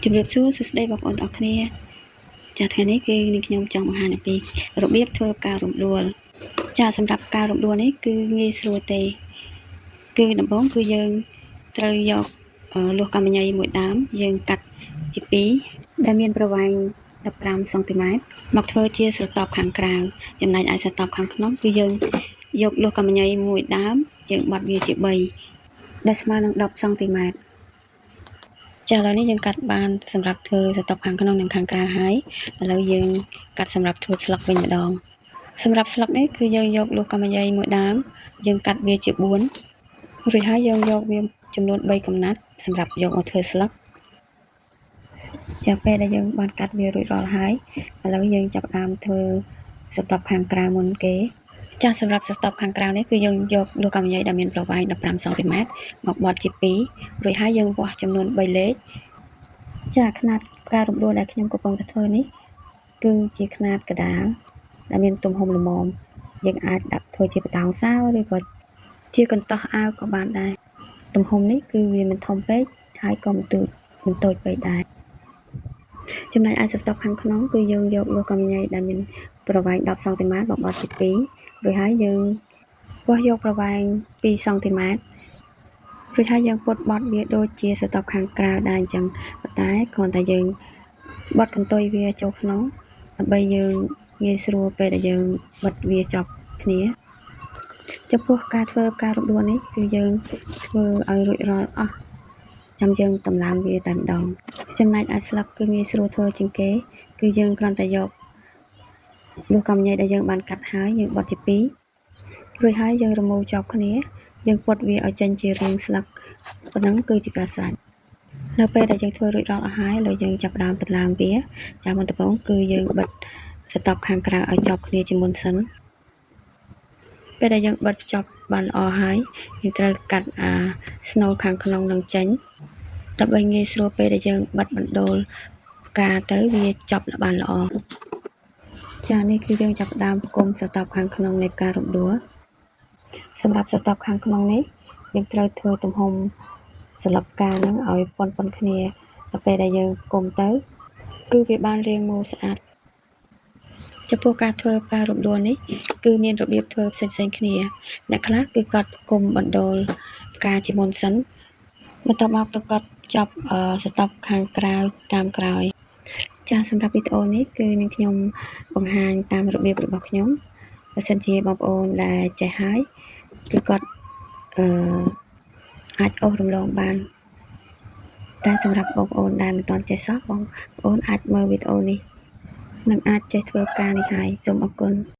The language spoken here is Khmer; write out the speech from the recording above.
ជំរាបសួរសួស្តីបងប្អូនទាំងអស់គ្នាចាថ្ងៃនេះគឺនាងខ្ញុំចង់បង្ហាញអំពីរបៀបធ្វើការរំដួលចាសម្រាប់ការរំដួលនេះគឺងាយស្រួលទេគឺដំបូងគឺយើងត្រូវយកលោះកាំញីមួយដើមយើងកាត់ជា2ដែលមានប្រវែង15សង់ទីម៉ែត្រមកធ្វើជាស្រទាប់ខាងក្រៅចំណែកឯស្រទាប់ខាងក្នុងគឺយើងយកលោះកាំញីមួយដើមយើងបត់វាជា3ដែលស្មើនឹង10សង់ទីម៉ែត្រចាឥឡូវនេះយើងកាត់បានសម្រាប់ធ្វើស្រទាប់ខាងក្នុងនិងខាងក្រៅហើយឥឡូវយើងកាត់សម្រាប់ធ្វើស្លឹកវិញម្ដងសម្រាប់ស្លឹកនេះគឺយើងយកលោះកាំញីមួយដើមយើងកាត់វាជា4រួចហើយយើងយកវាចំនួន3កំណាត់សម្រាប់យកមកធ្វើស្លឹកចាពេលដែលយើងបានកាត់វារួចរាល់ហើយឥឡូវយើងចាប់ផ្ដើមធ្វើស្រទាប់ខាងក្រៅមុនគេចាសម្រាប់ស្រទាប់ខាងក្រៅនេះគឺយើងយកលោះកាំញីដែលមានប្រវែង15សង់ទីម៉ែត្រមកបត់ជា2រួចហើយយើងវាស់ចំនួន3លេខចាຂະຫນាតការរំដួលដែលខ្ញុំកំពុងតែធ្វើនេះគឺជាຂະຫນាតកដាលដែលមានទំហំល្មមយើងអាចដាក់ធ្វើជាបតោងសោឬក៏ជាកន្ទោះអាវក៏បានដែរទំហំនេះគឺវាមិនធំពេកហើយក៏មិនតូចពេកដែរចំណែកឯស្រទាប់ខាងក្នុងគឺយើងយកលោះកាំញីដែលមានប្រវែង10សង់ទីម៉ែត្រមកបត់ជា2រួចហើយយើងវាស់យកប្រវែង2សង់ទីម៉ែត្ររួចហើយយើងពុតបត់វាដូចជាស្រទាប់ខាងក្រៅដែរអញ្ចឹងប៉ុន្តែគ្រាន់តែយើងបត់កន្ទុយវាចូលក្នុងដើម្បីយើងងាយស្រួលពេលដែលយើងបិទវាចប់គ្នាចំពោះការធ្វើការរំដួលនេះគឺយើងធ្វើឲ្យរួចរាល់អស់ចាំយើងតម្លើងវាតែម្ដងចំណែកឯស្លឹកគឺងាយស្រួលធ្វើជាងគេគឺយើងគ្រាន់តែយកលោះកាំញីដែលយើងបានកាត់ហើយយើងបត់ជា2រួចហើយយើងរមូរជាប់គ្នាយើងពុតវាឲ្យចេញជារាងស្លឹកប៉ុណ្ណឹងគឺជាការស្រេចនៅពេលដែលយើងធ្វើរួចរាល់អស់ហើយហើយយើងចាប់ផ្ដើមតម្លើងវាចាំមុនដំបូងគឺយើងបិទស្រទាប់ខាងក្រៅឲ្យជាប់គ្នាជាមុនសិនពេលដែលយើងបិទចប់បានល្អហើយយើងត្រូវកាត់ស្នូលខាងក្នុងនឹងចេញដើម្បីងាយស្រួលពេលដែលយើងបិទបណ្ដូលផ្កាទៅវាចប់បានល្អចានេះគឺយើងចាប់ផ្ដើមគុំស្រទាប់ខាងក្នុងនៃការរំដួលសម្រាប់ស្រទាប់ខាងក្នុងនេះយើងត្រូវធ្វើទំហំសន្លឹកផ្កាហ្នឹងឲ្យប៉ុនគ្នាដល់ពេលដែលយើងគុំទៅគឺវាបានរាងមូលស្អាតចំពោះការធ្វើការរំដួលនេះគឺមានរបៀបធ្វើផ្សេងគ្នាអ្នកខ្លះគឺគាត់គុំបណ្ដូលផ្កាជាមុនសិនបន្ទាប់មកទៅគាត់ចប់ស្រទាប់ខាងក្រៅតាមក្រោយចាសម្រាប់វីដេអូនេះគឺនឹងខ្ញុំបង្ហាញតាមរបៀបរបស់ខ្ញុំបើសិនជាបងប្អូនដែលចេះហើយគឺគាត់អាចអូសរំលងបានតែសម្រាប់បងប្អូនដែលមិនទាន់ចេះសោះបងប្អូនអាចមើលវីដេអូនេះនឹងអាចចេះធ្វើការនេះហើយសូមអរគុណ